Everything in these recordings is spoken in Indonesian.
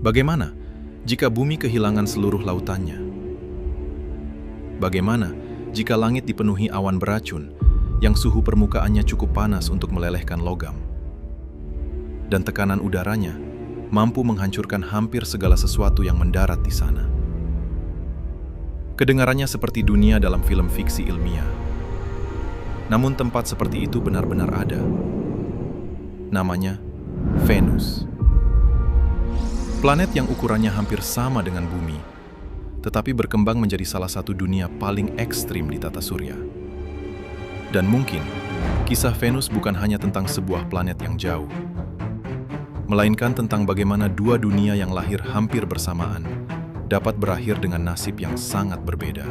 Bagaimana jika bumi kehilangan seluruh lautannya? Bagaimana jika langit dipenuhi awan beracun yang suhu permukaannya cukup panas untuk melelehkan logam? Dan tekanan udaranya mampu menghancurkan hampir segala sesuatu yang mendarat di sana. Kedengarannya seperti dunia dalam film fiksi ilmiah. Namun tempat seperti itu benar-benar ada. Namanya Venus. Planet yang ukurannya hampir sama dengan bumi, tetapi berkembang menjadi salah satu dunia paling ekstrim di tata surya. Dan mungkin, kisah Venus bukan hanya tentang sebuah planet yang jauh, melainkan tentang bagaimana dua dunia yang lahir hampir bersamaan dapat berakhir dengan nasib yang sangat berbeda.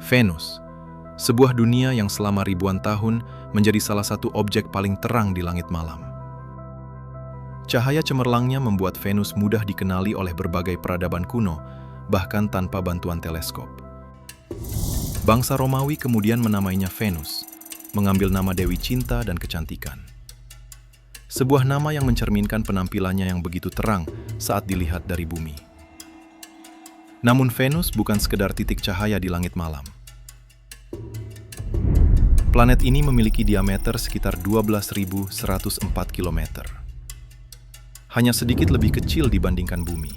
Venus, sebuah dunia yang selama ribuan tahun menjadi salah satu objek paling terang di langit malam. Cahaya cemerlangnya membuat Venus mudah dikenali oleh berbagai peradaban kuno, bahkan tanpa bantuan teleskop. Bangsa Romawi kemudian menamainya Venus, mengambil nama Dewi Cinta dan Kecantikan. Sebuah nama yang mencerminkan penampilannya yang begitu terang saat dilihat dari bumi. Namun Venus bukan sekedar titik cahaya di langit malam. Planet ini memiliki diameter sekitar 12.104 km. Hanya sedikit lebih kecil dibandingkan bumi.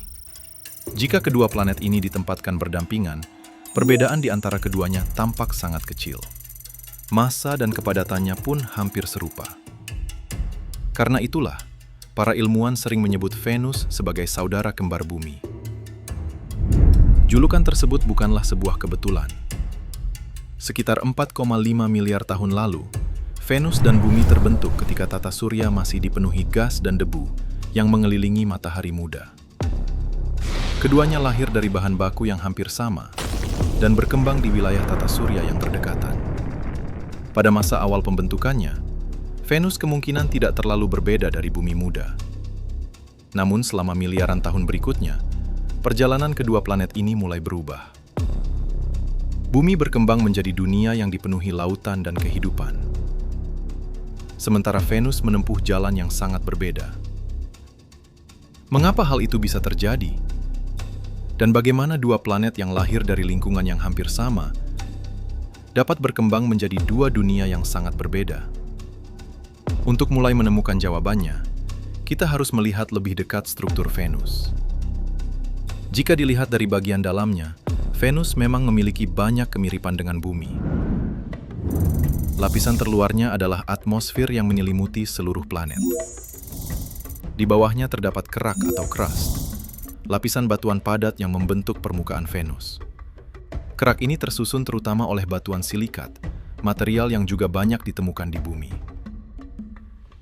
Jika kedua planet ini ditempatkan berdampingan, perbedaan di antara keduanya tampak sangat kecil. Massa dan kepadatannya pun hampir serupa. Karena itulah, para ilmuwan sering menyebut Venus sebagai saudara kembar bumi. Julukan tersebut bukanlah sebuah kebetulan. Sekitar 4,5 miliar tahun lalu, Venus dan bumi terbentuk ketika tata surya masih dipenuhi gas dan debu yang mengelilingi matahari muda. Keduanya lahir dari bahan baku yang hampir sama dan berkembang di wilayah tata surya yang berdekatan. Pada masa awal pembentukannya, Venus kemungkinan tidak terlalu berbeda dari bumi muda. Namun selama miliaran tahun berikutnya, perjalanan kedua planet ini mulai berubah. Bumi berkembang menjadi dunia yang dipenuhi lautan dan kehidupan. Sementara Venus menempuh jalan yang sangat berbeda. Mengapa hal itu bisa terjadi? Dan bagaimana dua planet yang lahir dari lingkungan yang hampir sama dapat berkembang menjadi dua dunia yang sangat berbeda? Untuk mulai menemukan jawabannya, kita harus melihat lebih dekat struktur Venus. Jika dilihat dari bagian dalamnya, Venus memang memiliki banyak kemiripan dengan bumi. Lapisan terluarnya adalah atmosfer yang menyelimuti seluruh planet. Di bawahnya terdapat kerak atau crust, lapisan batuan padat yang membentuk permukaan Venus. Kerak ini tersusun terutama oleh batuan silikat, material yang juga banyak ditemukan di bumi.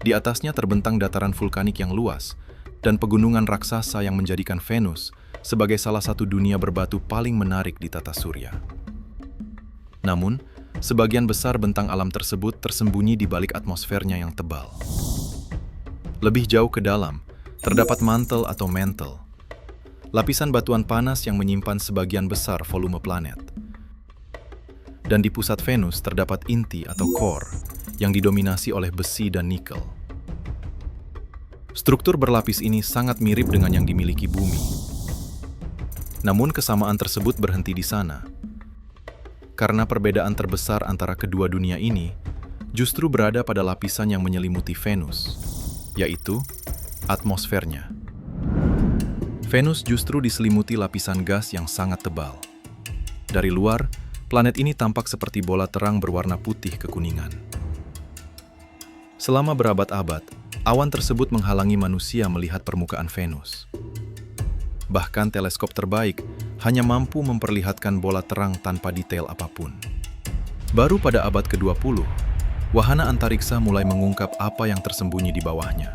Di atasnya terbentang dataran vulkanik yang luas dan pegunungan raksasa yang menjadikan Venus sebagai salah satu dunia berbatu paling menarik di tata surya. Namun, sebagian besar bentang alam tersebut tersembunyi di balik atmosfernya yang tebal. Lebih jauh ke dalam, terdapat mantel atau mantle, lapisan batuan panas yang menyimpan sebagian besar volume planet. Dan di pusat Venus terdapat inti atau core yang didominasi oleh besi dan nikel. Struktur berlapis ini sangat mirip dengan yang dimiliki bumi. Namun kesamaan tersebut berhenti di sana. Karena perbedaan terbesar antara kedua dunia ini justru berada pada lapisan yang menyelimuti Venus, yaitu atmosfernya. Venus justru diselimuti lapisan gas yang sangat tebal. Dari luar, planet ini tampak seperti bola terang berwarna putih kekuningan. Selama berabad-abad, awan tersebut menghalangi manusia melihat permukaan Venus. Bahkan teleskop terbaik hanya mampu memperlihatkan bola terang tanpa detail apapun. Baru pada abad ke-20, wahana antariksa mulai mengungkap apa yang tersembunyi di bawahnya.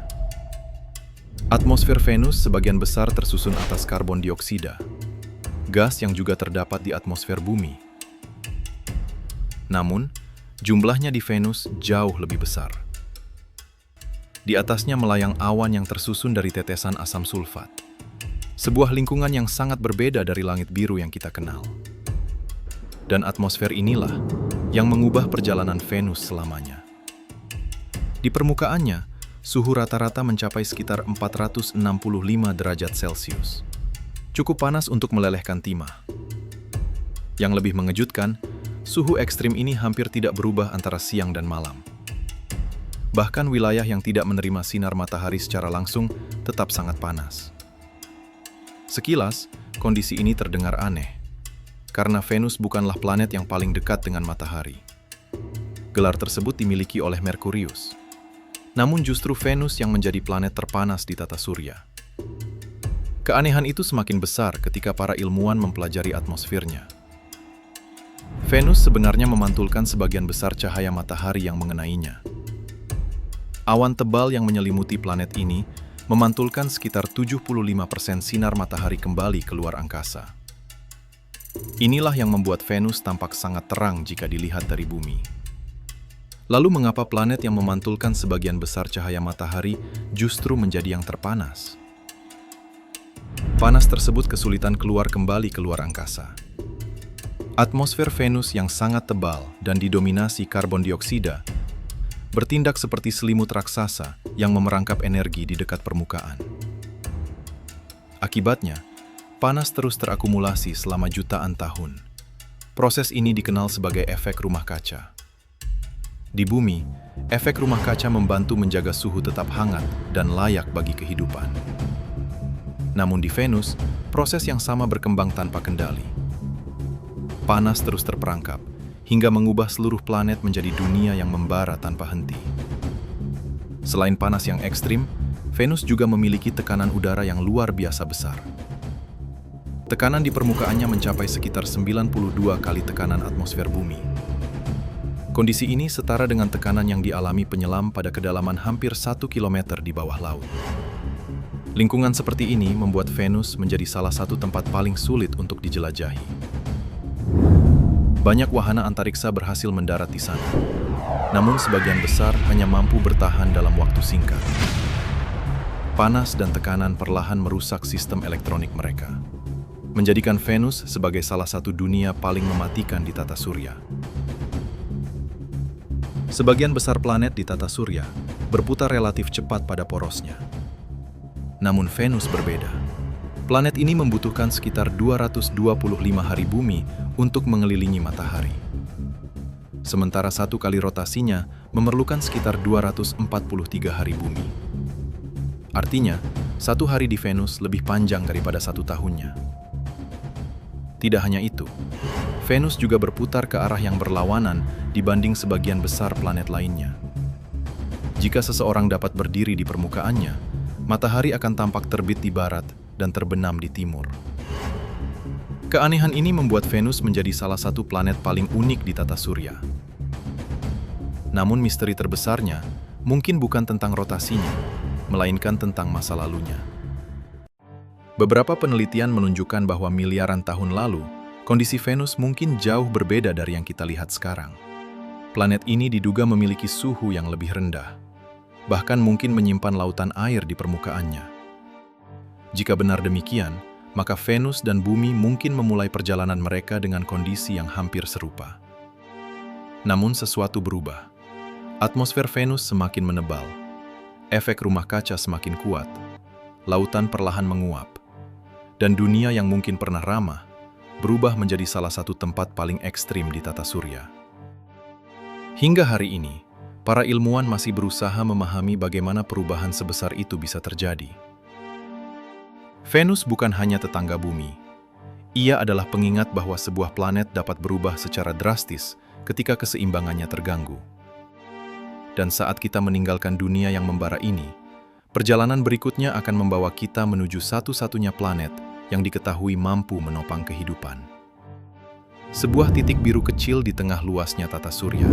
Atmosfer Venus sebagian besar tersusun atas karbon dioksida, gas yang juga terdapat di atmosfer bumi. Namun, jumlahnya di Venus jauh lebih besar. Di atasnya melayang awan yang tersusun dari tetesan asam sulfat. Sebuah lingkungan yang sangat berbeda dari langit biru yang kita kenal. Dan atmosfer inilah yang mengubah perjalanan Venus selamanya. Di permukaannya, suhu rata-rata mencapai sekitar 465 derajat Celcius. Cukup panas untuk melelehkan timah. Yang lebih mengejutkan, suhu ekstrim ini hampir tidak berubah antara siang dan malam. Bahkan wilayah yang tidak menerima sinar matahari secara langsung tetap sangat panas. Sekilas, kondisi ini terdengar aneh, karena Venus bukanlah planet yang paling dekat dengan matahari. Gelar tersebut dimiliki oleh Merkurius. Namun justru Venus yang menjadi planet terpanas di tata surya. Keanehan itu semakin besar ketika para ilmuwan mempelajari atmosfernya. Venus sebenarnya memantulkan sebagian besar cahaya matahari yang mengenainya. Awan tebal yang menyelimuti planet ini memantulkan sekitar 75% sinar matahari kembali keluar angkasa. Inilah yang membuat Venus tampak sangat terang jika dilihat dari bumi. Lalu mengapa planet yang memantulkan sebagian besar cahaya matahari justru menjadi yang terpanas? Panas tersebut kesulitan keluar kembali keluar angkasa. Atmosfer Venus yang sangat tebal dan didominasi karbon dioksida bertindak seperti selimut raksasa yang memerangkap energi di dekat permukaan. Akibatnya, panas terus terakumulasi selama jutaan tahun. Proses ini dikenal sebagai efek rumah kaca. Di bumi, efek rumah kaca membantu menjaga suhu tetap hangat dan layak bagi kehidupan. Namun di Venus, proses yang sama berkembang tanpa kendali. Panas terus terperangkap, hingga mengubah seluruh planet menjadi dunia yang membara tanpa henti. Selain panas yang ekstrim, Venus juga memiliki tekanan udara yang luar biasa besar. Tekanan di permukaannya mencapai sekitar 92 kali tekanan atmosfer bumi. Kondisi ini setara dengan tekanan yang dialami penyelam pada kedalaman hampir 1 km di bawah laut. Lingkungan seperti ini membuat Venus menjadi salah satu tempat paling sulit untuk dijelajahi. Banyak wahana antariksa berhasil mendarat di sana, namun sebagian besar hanya mampu bertahan dalam waktu singkat. Panas dan tekanan perlahan merusak sistem elektronik mereka, menjadikan Venus sebagai salah satu dunia paling mematikan di tata surya. Sebagian besar planet di tata surya berputar relatif cepat pada porosnya. Namun Venus berbeda. Planet ini membutuhkan sekitar 225 hari bumi untuk mengelilingi matahari. Sementara satu kali rotasinya memerlukan sekitar 243 hari bumi. Artinya, satu hari di Venus lebih panjang daripada satu tahunnya. Tidak hanya itu, Venus juga berputar ke arah yang berlawanan dibanding sebagian besar planet lainnya. Jika seseorang dapat berdiri di permukaannya, matahari akan tampak terbit di barat dan terbenam di timur. Keanehan ini membuat Venus menjadi salah satu planet paling unik di tata surya. Namun misteri terbesarnya mungkin bukan tentang rotasinya, melainkan tentang masa lalunya. Beberapa penelitian menunjukkan bahwa miliaran tahun lalu, kondisi Venus mungkin jauh berbeda dari yang kita lihat sekarang. Planet ini diduga memiliki suhu yang lebih rendah, bahkan mungkin menyimpan lautan air di permukaannya. Jika benar demikian, maka Venus dan Bumi mungkin memulai perjalanan mereka dengan kondisi yang hampir serupa. Namun sesuatu berubah. Atmosfer Venus semakin menebal, efek rumah kaca semakin kuat, lautan perlahan menguap, dan dunia yang mungkin pernah ramah berubah menjadi salah satu tempat paling ekstrim di tata surya. Hingga hari ini, para ilmuwan masih berusaha memahami bagaimana perubahan sebesar itu bisa terjadi. Venus bukan hanya tetangga bumi. Ia adalah pengingat bahwa sebuah planet dapat berubah secara drastis ketika keseimbangannya terganggu. Dan saat kita meninggalkan dunia yang membara ini, perjalanan berikutnya akan membawa kita menuju satu-satunya planet yang diketahui mampu menopang kehidupan. Sebuah titik biru kecil di tengah luasnya tata surya.